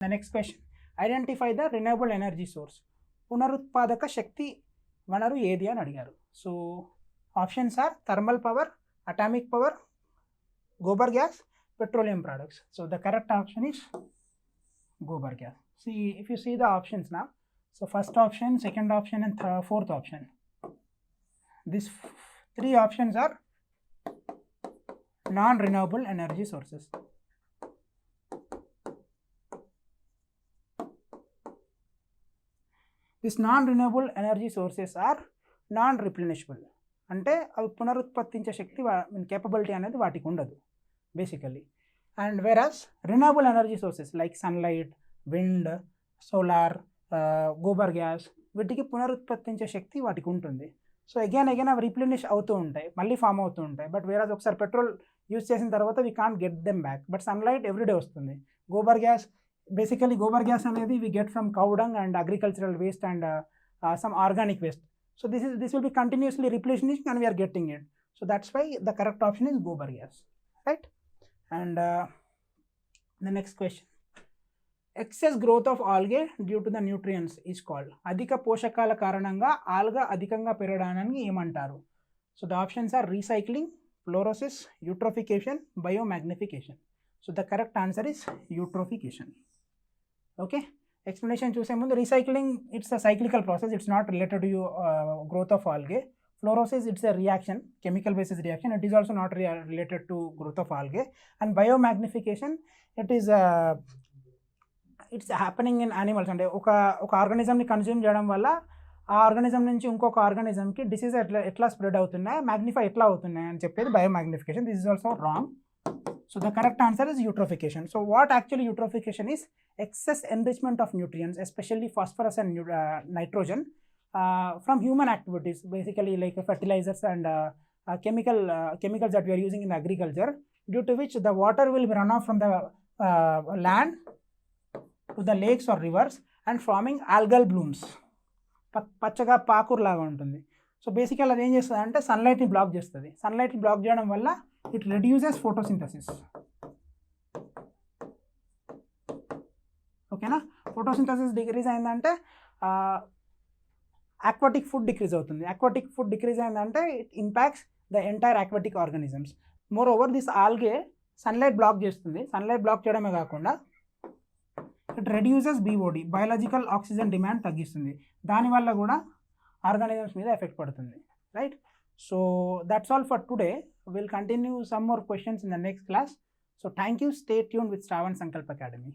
The next question, identify the renewable energy source. పునరుత్పాదక శక్తి వనరు ఏది అని అడిగారు. So options are thermal power, atomic power, gobar gas, petroleum products. So the correct option is gobar gas. See, if you see the options now, so first option, second option and fourth option, these three options are non-renewable energy sources. These non-renewable energy sources are non-replenishable. అంటే అవి పునరుత్పత్తించే శక్తి capability అనేది వాటికి ఉండదు basically. And whereas renewable energy sources like sunlight, wind, solar, gobar gas, వీటికి పునరుత్పత్తించే శక్తి వాటికి ఉంటుంది. So again అవి రీప్లెనిష్ అవుతూ ఉంటాయి, మళ్ళీ ఫామ్ అవుతూ ఉంటాయి. బట్ వేరాజ్ ఒకసారి పెట్రోల్ యూజ్ చేసిన తర్వాత we can't get them back. But sunlight everyday వస్తుంది. Gobar gas, basically gobar gas అనేది we get from cow dung and agricultural waste and some organic waste. So this will be continuously replenishing and we are getting it. So that's why the correct option is gobar gas, right? And the next question, excess growth of algae due to the nutrients is called. అధిక పోషకాల కారణంగా ఆల్గా అధికంగా పెరగడానికి ఏమంటారు? So the options are recycling, fluorosis, eutrophication, biomagnification. So the correct answer is eutrophication. Okay, explanation చూసే ముందు, recycling it's a cyclical process, it's not related to growth of algae. Fluorosis, it's a reaction, chemical basis reaction. It is also not related to growth of algae. And biomagnification, it's happening in animals. అంటే ఒక ఆర్గానిజంని consume చేయడం వల్ల ఆ organism నుంచి ఇంకొక ఆర్గానిజంకి disease ఎట్లా spread అవుతున్నాయి, magnify ఎట్లా అవుతున్నాయి అని చెప్పేది biomagnification. This is also wrong. So the correct answer is eutrophication. So what actually eutrophication is? Excess enrichment of nutrients, especially phosphorus and nitrogen, from human activities, basically like fertilizers and chemicals that we are using in agriculture, due to which the water will run off from the land to the lakes or rivers and forming algal blooms. పచ్చగా పాకూర్ లాగా ఉంటుంది. So బేసికల్ అది ఏం చేస్తుంది అంటే సన్లైట్ని black చేస్తుంది. సన్లైట్ని block చేయడం వల్ల ఇట్ రెడ్యూసెస్ ఫోటోసింథసిస్. ఓకేనా? ఫోటోసింథసిస్ డిక్రీజ్ అయిందంటే aquatic food decrease అవుతుంది. aquatic food decrease అయిందంటే it impacts the entire aquatic organisms. Moreover this algae sunlight block చేస్తుంది. సన్లైట్ బ్లాక్ చేయడమే కాకుండా it reduces BOD, biological oxygen demand తగ్గిస్తుంది. దానివల్ల కూడా ఆర్గానిజమ్స్ మీద ఎఫెక్ట్ పడుతుంది, right? So that's all for today. Will continue some more questions in the next class. So thank you. Stay tune with Shravan Sankalp academy.